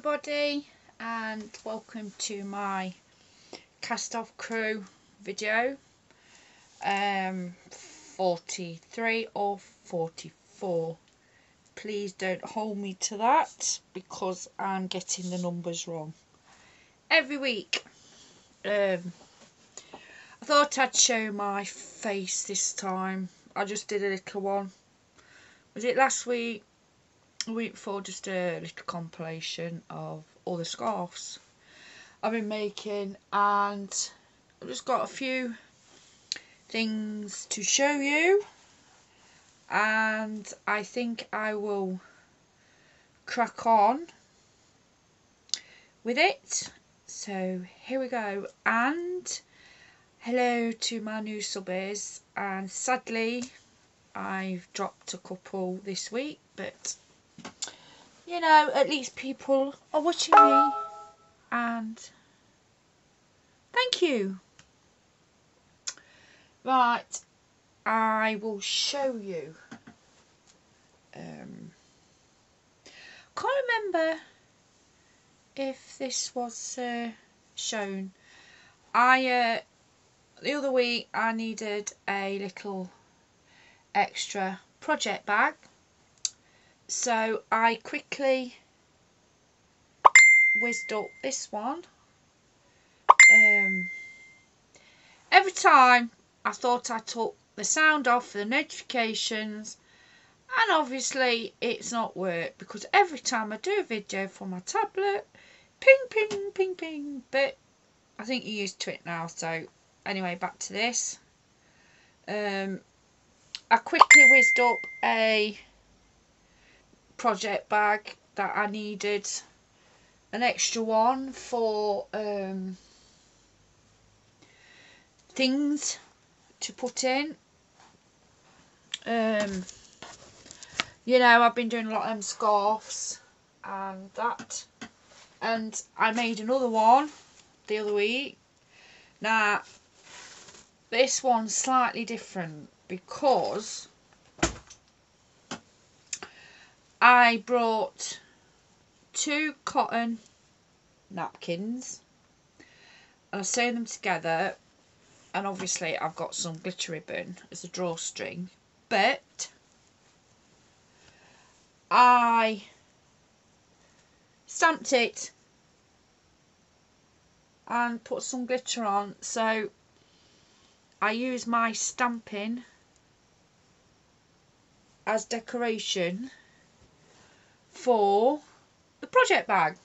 everybody, and welcome to my cast off crew video 43 or 44. Please don't hold me to that because I'm getting the numbers wrong every week. I thought I'd show my face this time. I just did a little one. Was it last week? A week before, just a little compilation of all the scarves I've been making, and I've just got a few things to show you, and I think I will crack on with it. So here we go. And hello to my new subbies, and sadly I've dropped a couple this week, but you know, at least people are watching me, and thank you. Right, I will show you. Can't remember if this was shown. The other week I needed a little extra project bag, so I quickly whizzed up this one. Every time I thought I took the sound off for the notifications, and obviously it's not worked, because every time I do a video from my tablet, ping ping ping ping. But I think you're used to it now. So anyway, back to this. I quickly whizzed up a project bag that I needed an extra one for things to put in. You know, I've been doing a lot of them scarves and that, and I made another one the other week. Now this one's slightly different because I brought 2 cotton napkins and I sewn them together, and obviously I've got some glitter ribbon as a drawstring, but I stamped it and put some glitter on, so I use my stamping as decoration for the project bag.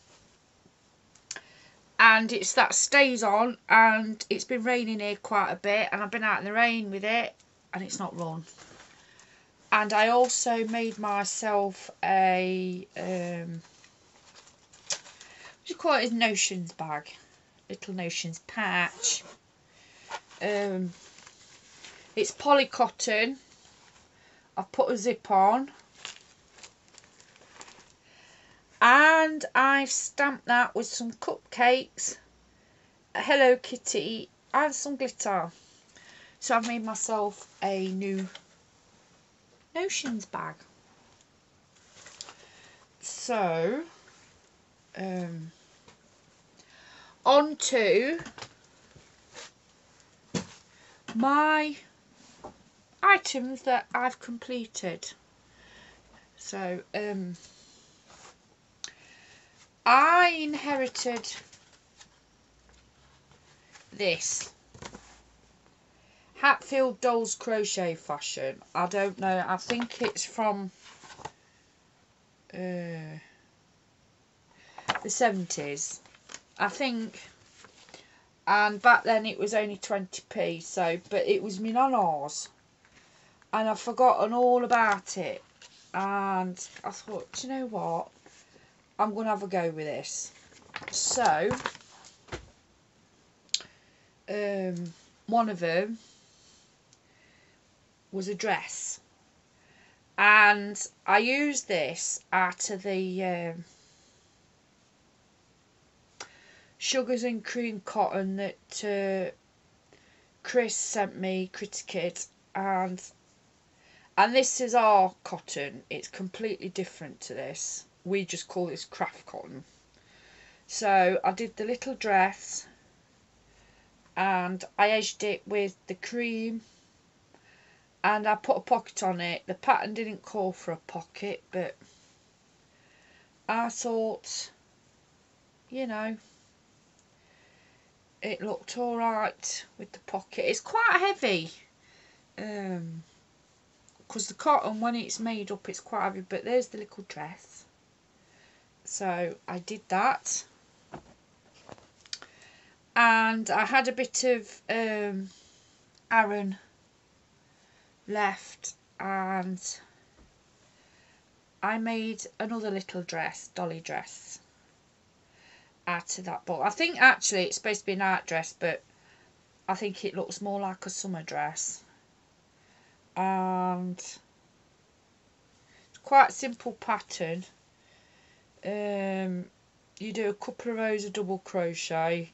And it's that stays on, and it's been raining here quite a bit, and I've been out in the rain with it and it's not run. And I also made myself a what do you call it, notions bag, little notions patch. It's poly cotton. I've put a zip on, and I've stamped that with some cupcakes, a Hello Kitty and some glitter. So I've made myself a new notions bag. So on to my items that I've completed. So I inherited this Hatfield Dolls crochet fashion. I don't know, I think it's from the 70s, I think, and back then it was only 20p. So, but it was my nana's, and I've forgotten all about it, and I thought, do you know what, I'm gonna have a go with this. So one of them was a dress, and I used this out of the Sugars and Cream cotton that Chris sent me, Critter Kid, and this is our cotton. It's completely different to this. We just call this craft cotton. So I did the little dress and I edged it with the cream and I put a pocket on it. The pattern didn't call for a pocket, but I thought, you know, it looked alright with the pocket. It's quite heavy, because the cotton, when it's made up, it's quite heavy, but there's the little dress. So I did that, and I had a bit of Aran left, and I made another little dress, dolly dress, out of that ball. I think actually it's supposed to be a night dress, but I think it looks more like a summer dress. And it's quite a simple pattern. You do a couple of rows of double crochet,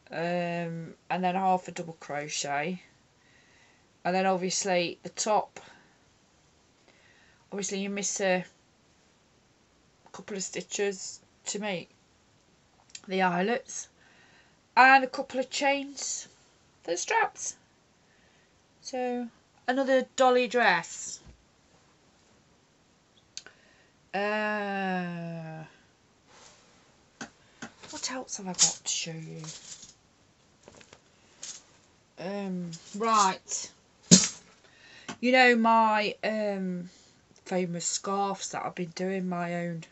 and then half a double crochet, and then obviously the top, obviously you miss a couple of stitches to make the eyelets, and a couple of chains for the straps. So another dolly dress. What else have I got to show you? Right, you know my famous scarves that I've been doing my own.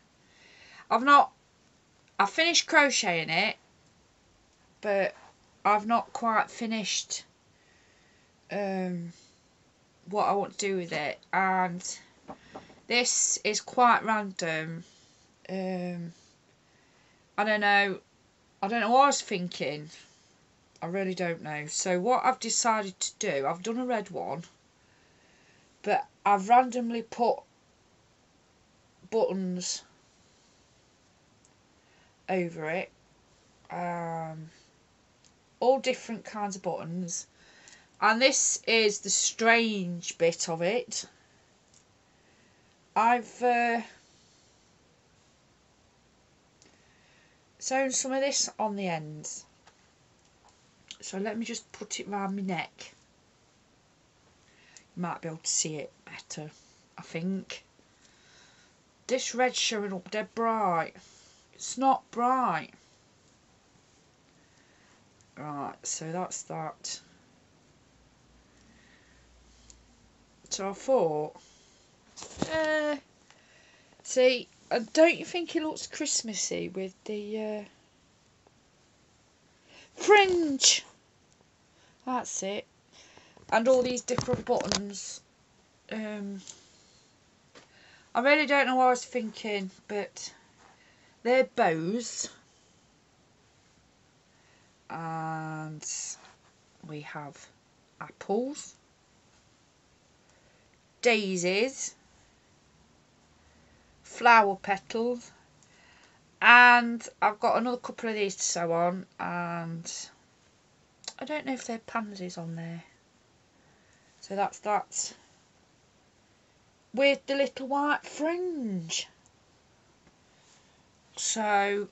I finished crocheting it, but I've not quite finished what I want to do with it, and this is quite random. I don't know what I was thinking. I really don't know. So what I've decided to do, I've done a red one, but I've randomly put buttons over it, all different kinds of buttons, and this is the strange bit of it. I've sewn some of this on the ends, so let me just put it round my neck. You might be able to see it better, I think. This red's showing up dead bright. It's not bright. Right, so that's that. So I thought, see, don't you think it looks Christmassy with the fringe? That's it. And all these different buttons. I really don't know what I was thinking, but they're bows. And we have apples, daisies, flower petals, and I've got another couple of these to sew on, and I don't know if they're pansies on there. So that's that, with the little white fringe. So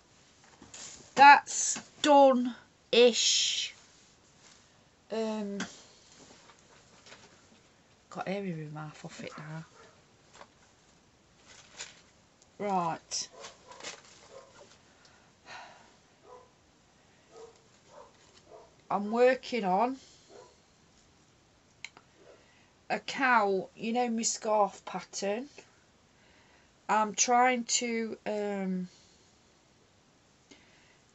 that's done-ish. Got air in my mouth off it now. Right. I'm working on a cow, you know, my scarf pattern. I'm trying to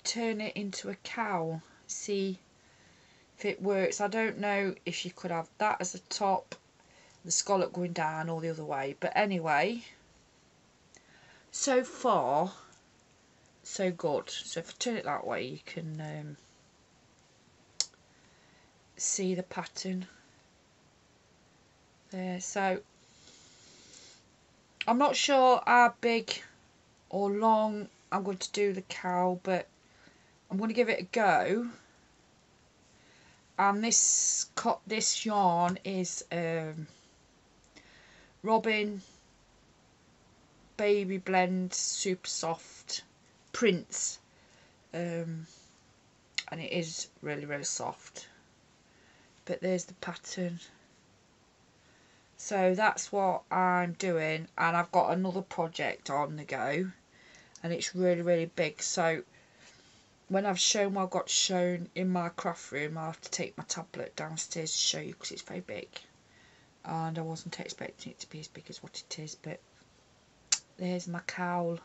turn it into a cow, see if it works. I don't know if you could have that as a top, the scallop going down, or the other way, but anyway, so far so good. So if I turn it that way, you can see the pattern there. So I'm not sure how big or long I'm going to do the cow, but I'm going to give it a go. And this yarn is Robin Baby Blend Super Soft Prince and it is really, really soft. But there's the pattern. So that's what I'm doing, and I've got another project on the go, and it's really, really big. So when I've shown what I've got shown in my craft room, I'll have to take my tablet downstairs to show you, because it's very big, and I wasn't expecting it to be as big as what it is. But there's my cowl.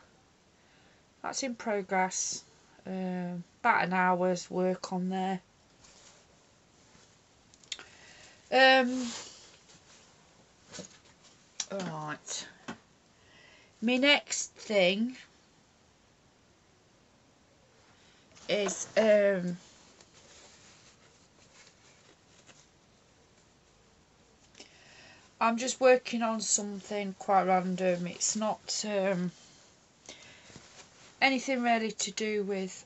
That's in progress. About an hour's work on there. Alright. My next thing is I'm just working on something quite random. It's not anything really to do with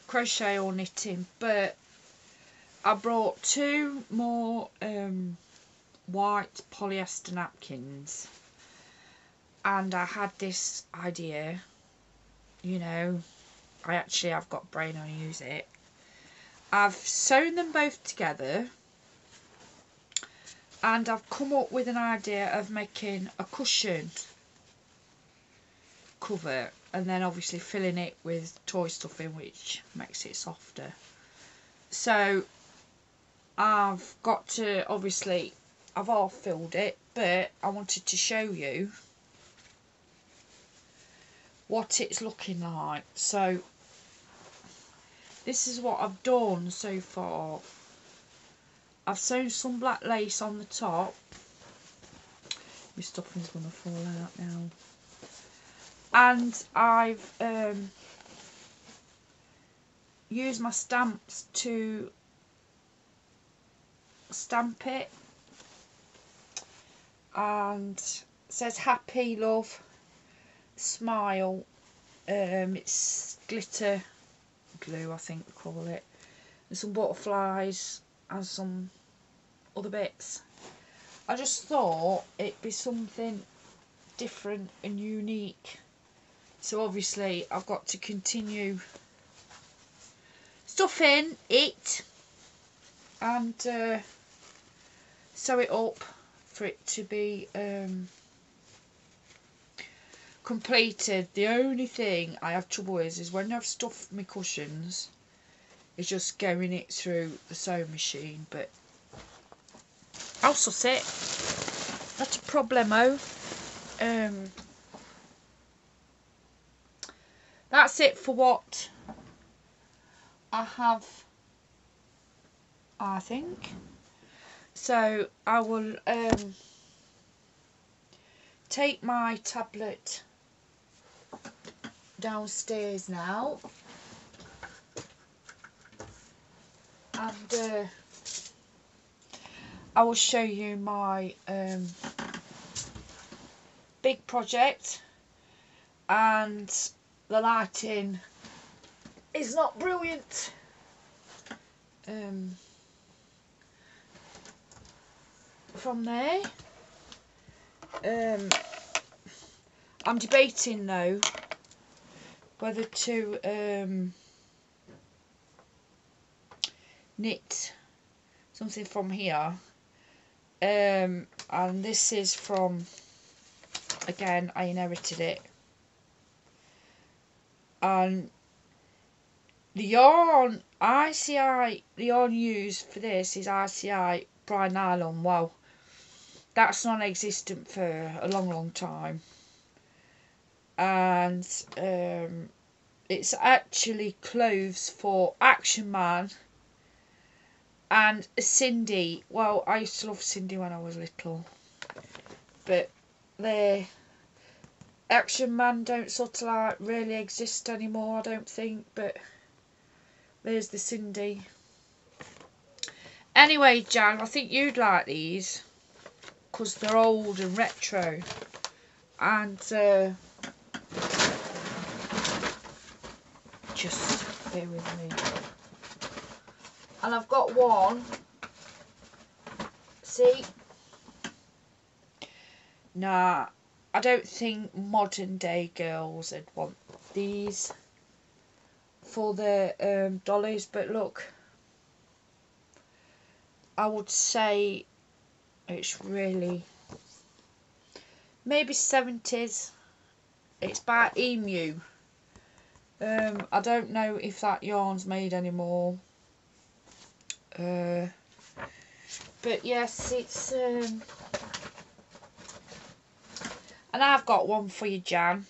crochet or knitting, but I brought 2 more white polyester napkins, and I had this idea, you know, I've got brain, I use it. I've sewn them both together, and I've come up with an idea of making a cushion cover, and then obviously filling it with toy stuffing, which makes it softer. So I've got to, obviously I've half filled it, but I wanted to show you what it's looking like. So this is what I've done so far. I've sewn some black lace on the top. My stuffing's going to fall out now. And I've used my stamps to stamp it. And it says happy, love, smile. It's glitter glue, I think we call it. And some butterflies and some other bits. I just thought it'd be something different and unique. So obviously I've got to continue stuffing it and sew it up for it to be completed. The only thing I have trouble with is when I've stuffed my cushions, is just going it through the sewing machine, but I'll suss it. Not a problemo. That's it for what I have, I think. So I will take my tablet downstairs now, and I will show you my big project. And the lighting is not brilliant. From there, I'm debating though whether to knit something from here, and this is from, again, I inherited it, and the yarn ICI, the yarn used for this is ICI Bright Nylon. Well, that's non-existent for a long time, and it's actually clothes for Action Man and Cindy. Well, I used to love Cindy when I was little, but the Action Man don't sort of like really exist anymore, I don't think, but there's the Cindy. Anyway, Jan, I think you'd like these because they're old and retro, and just bear with me. And I've got one, see, now I don't think modern day girls would want these for their dollies, but look, I would say it's really maybe 70s. It's by Emu. I don't know if that yarn's made anymore. But yes, it's and I've got one for you, Jan.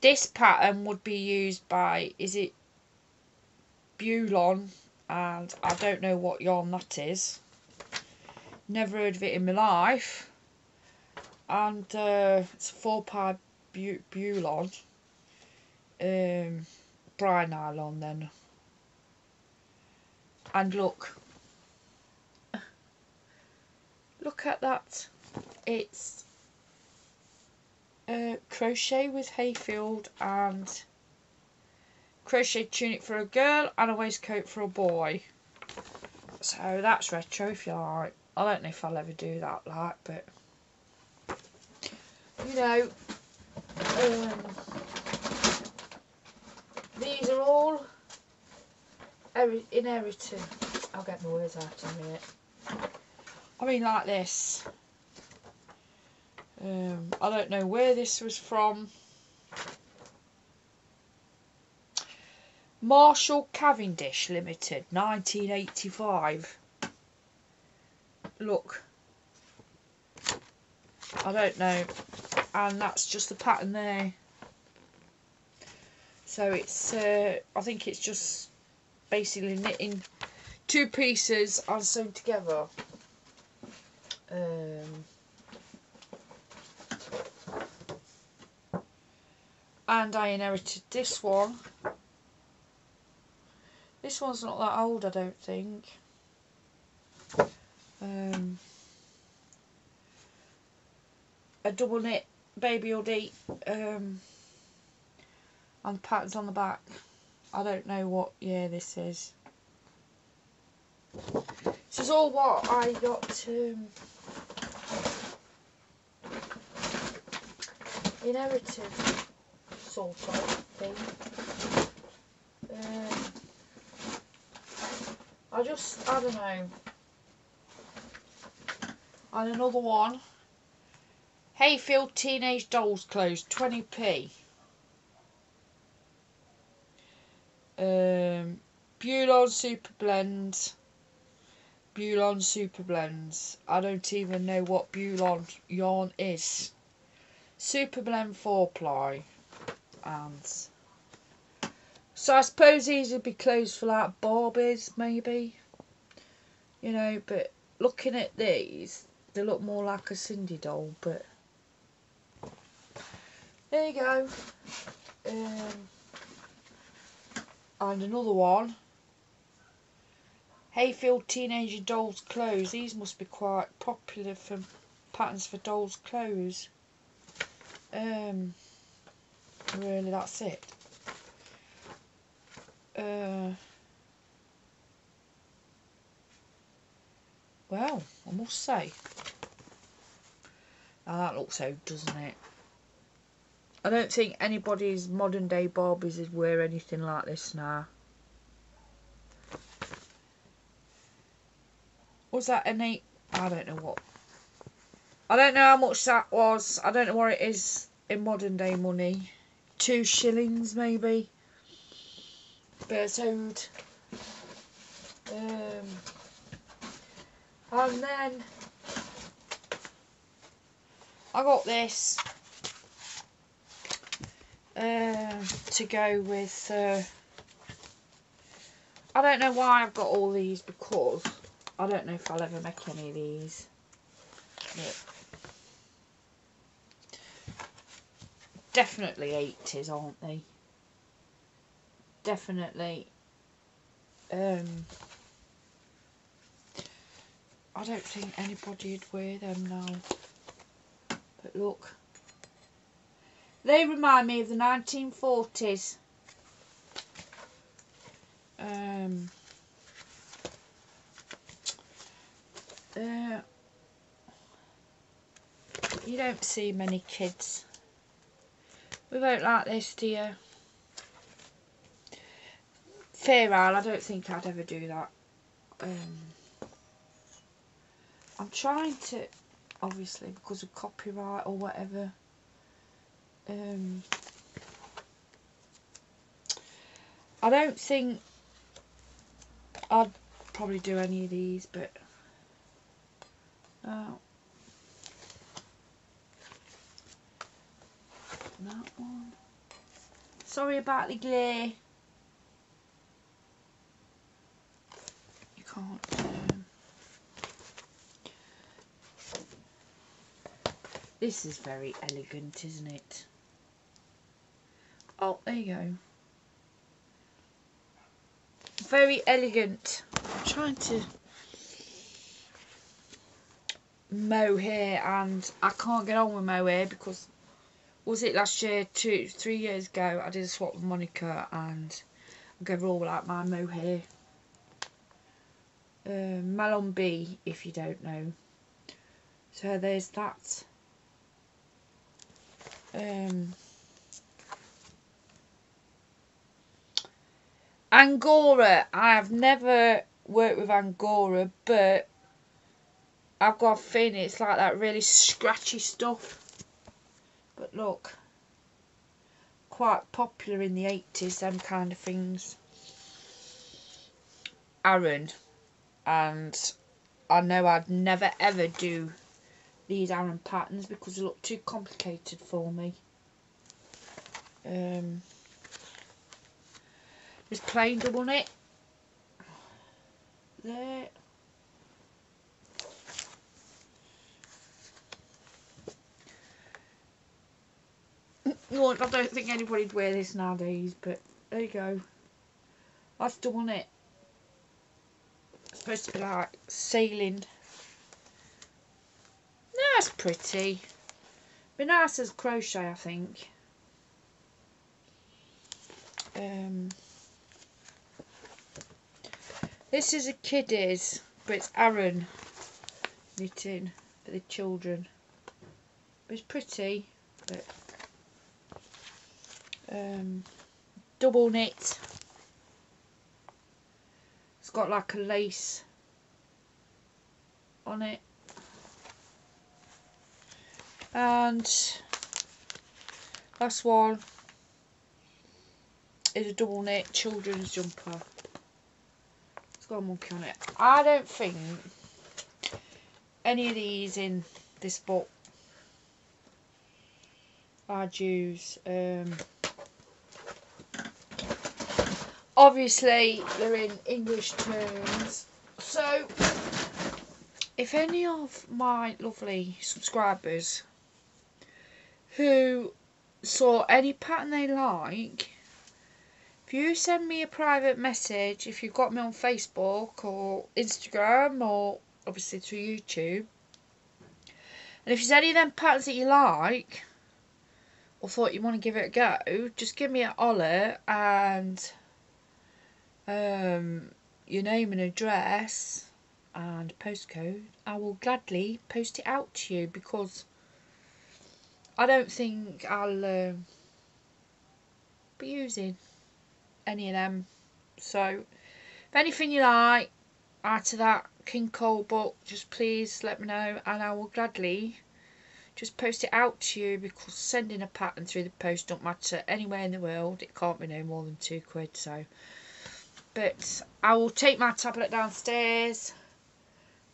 This pattern would be used by, is it Bulon, and I don't know what yarn that is. Never heard of it in my life. And it's 4-ply Bulon. Bri nylon then. And look at that. It's crochet with Hayfield and crochet tunic for a girl and a waistcoat for a boy. So that's retro if you like. I don't know if I'll ever do that, like, but you know, these are all inherited. I'll get my words out in a minute. I mean, like this. I don't know where this was from. Marshall Cavendish Limited, 1985. Look. I don't know. And that's just the pattern there. So it's, I think it's just basically knitting 2 pieces and sewn together. And I inherited this one. This one's not that old, I don't think. A double knit baby hoodie, and the patterns on the back. I don't know what year this is. This is all what I got inherited, sort of thing. I don't know. And another one. Hayfield Teenage Dolls Clothes, 20p. Bulon Super Blends. Bulon Super Blends. I don't even know what Bulon yarn is. Super Blend 4-ply. And so I suppose these would be clothes for like Barbies, maybe. You know, but looking at these, they look more like a Cindy doll, but there you go. And another one. Hayfield Teenager Dolls Clothes. These must be quite popular for patterns for dolls' clothes. Really, that's it. Well, I must say. Now that looks out, doesn't it? I don't think anybody's modern day Barbies would wear anything like this now. Was that an 8? I don't know what. I don't know how much that was. I don't know what it is in modern day money. 2 shillings maybe. But sewed. And then I got this to go with. I don't know why I've got all these, because I don't know if I'll ever make any of these. But definitely 80s, aren't they? Definitely. I don't think anybody would wear them now. But look. They remind me of the 1940s. You don't see many kids with out like this, do you? Fair Isle, I don't think I'd ever do that. I'm trying to, obviously, because of copyright or whatever. I don't think I'd probably do any of these, but that one. Sorry about the glare. You can't. This is very elegant, isn't it? Oh, there you go. Very elegant. I'm trying to mow hair and I can't get on with mow hair because, was it last year, 3 years ago, I did a swap with Monica and I gave her all like my mow hair. Malon B, if you don't know. So there's that. Angora. I have never worked with Angora, but I've got a feeling it's like that really scratchy stuff. But look, quite popular in the 80s, them kind of things. Aran. And I know I'd never ever do these Aran patterns because they look too complicated for me. Just plain double knit there. Look, I don't think anybody'd wear this nowadays, but there you go. That's double knit. It's supposed to be like sailing. That's pretty. Be nice as crochet, I think. This is a kiddies, but it's Aran knitting for the children. But it's pretty, but double knit. It's got like a lace on it. And last one is a double knit children's jumper. It's got a monkey on it. I don't think any of these in this book I'd use. Obviously they're in English terms, so if any of my lovely subscribers who saw any pattern they like, if you send me a private message, if you've got me on Facebook or Instagram or obviously through YouTube, and if there's any of them patterns that you like or thought you want to give it a go, just give me a holler and your name and address and postcode. I will gladly post it out to you because I don't think I'll be using any of them. So if anything you like out of that King Cole book, just please let me know and I will gladly just post it out to you, because sending a pattern through the post don't matter anywhere in the world. It can't be no more than £2. So, but I will take my tablet downstairs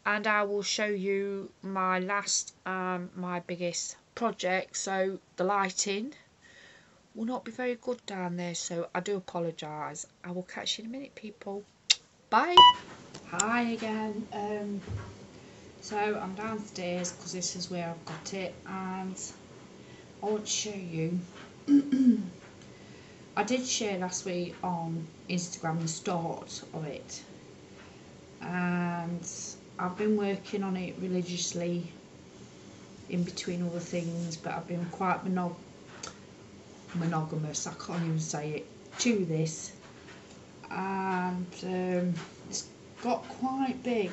and I will show you my last my biggest project. So the lighting will not be very good down there, so I do apologise. I will catch you in a minute, people. Bye. Hi again. So I'm downstairs because this is where I've got it, and I want to show you. I did share last week on Instagram the start of it, and I've been working on it religiously in between other things, but I've been quite monogamous, I can't even say it, to this, and it's got quite big,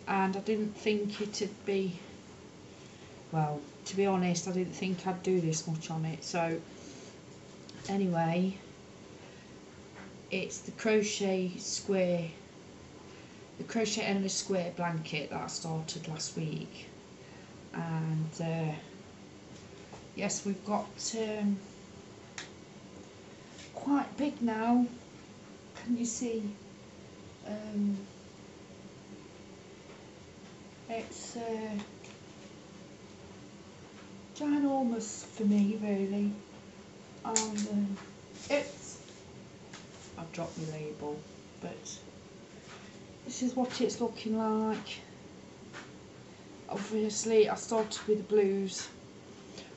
and I didn't think it'd be, well, to be honest, I didn't think I'd do this much on it. So anyway, it's the crochet endless square blanket that I started last week. And yes, we've got quite big now. Can you see? It's ginormous for me, really. And I've dropped my label, but this is what it's looking like. Obviously, I started with the blues.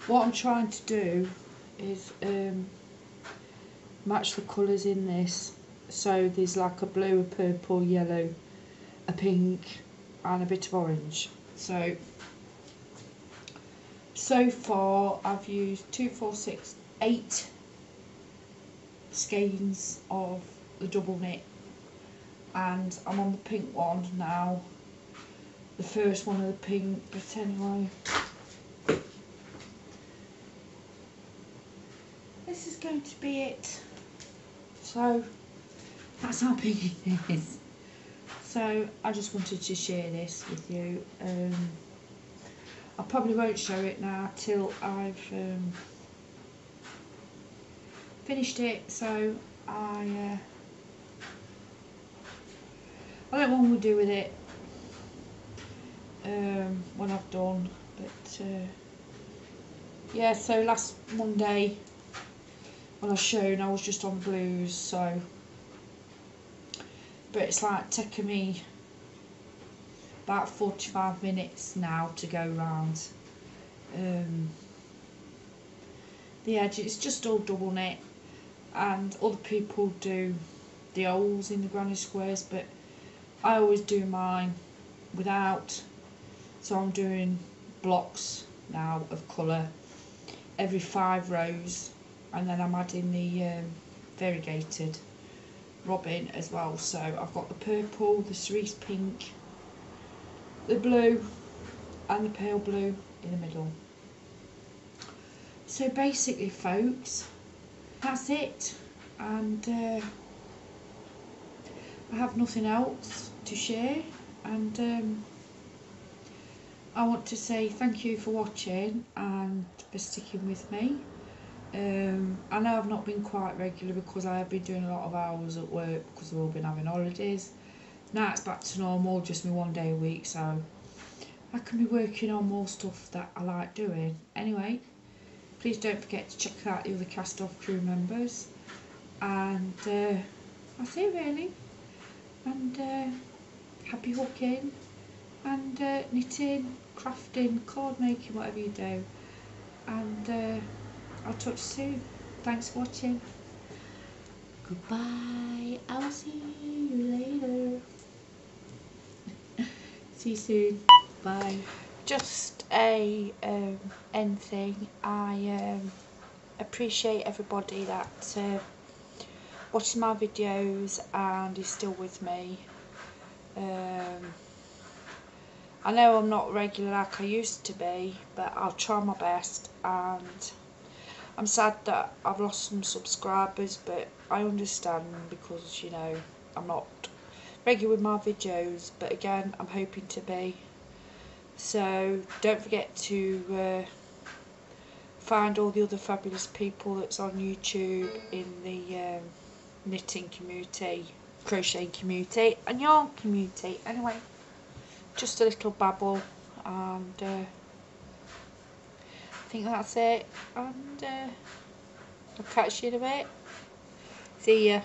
What I'm trying to do is match the colours in this. So there's like a blue, a purple, yellow, a pink and a bit of orange. So far I've used 2, 4, 6, 8 skeins of the double knit, and I'm on the pink one now, the first one of the pink. But anyway, this is going to be it. So that's how big it is. So I just wanted to share this with you. I probably won't show it now till I've finished it. So I don't know what we'll do with it when I've done. But yeah, so last Monday when I was shown, I was just on blues. So, but it's like taking me about 45 minutes now to go round the edge. It's just all double knit, and other people do the holes in the granny squares, but I always do mine without. So I'm doing blocks now of colour every 5 rows, and then I'm adding the variegated robin as well. So I've got the purple, the cerise pink, the blue and the pale blue in the middle. So basically, folks, that's it. And I have nothing else to share, and I want to say thank you for watching and for sticking with me. I know I've not been quite regular because I have been doing a lot of hours at work because we've all been having holidays. Now it's back to normal, just me 1 day a week, so I can be working on more stuff that I like doing. Anyway, please don't forget to check out the other cast off crew members, and that's it really. And happy hooking and knitting, crafting, card making, whatever you do. And I'll talk to you soon. Thanks for watching. Goodbye. I'll see you later. See you soon. Bye. Just a end thing. I appreciate everybody that watches my videos and is still with me. I know I'm not regular like I used to be, but I'll try my best, and I'm sad that I've lost some subscribers, but I understand because, you know, I'm not regular with my videos, but again, I'm hoping to be. So don't forget to find all the other fabulous people that's on YouTube in the knitting community, crocheting community and yarn community. Anyway, just a little babble, and I think that's it, and I'll catch you in a bit. See ya.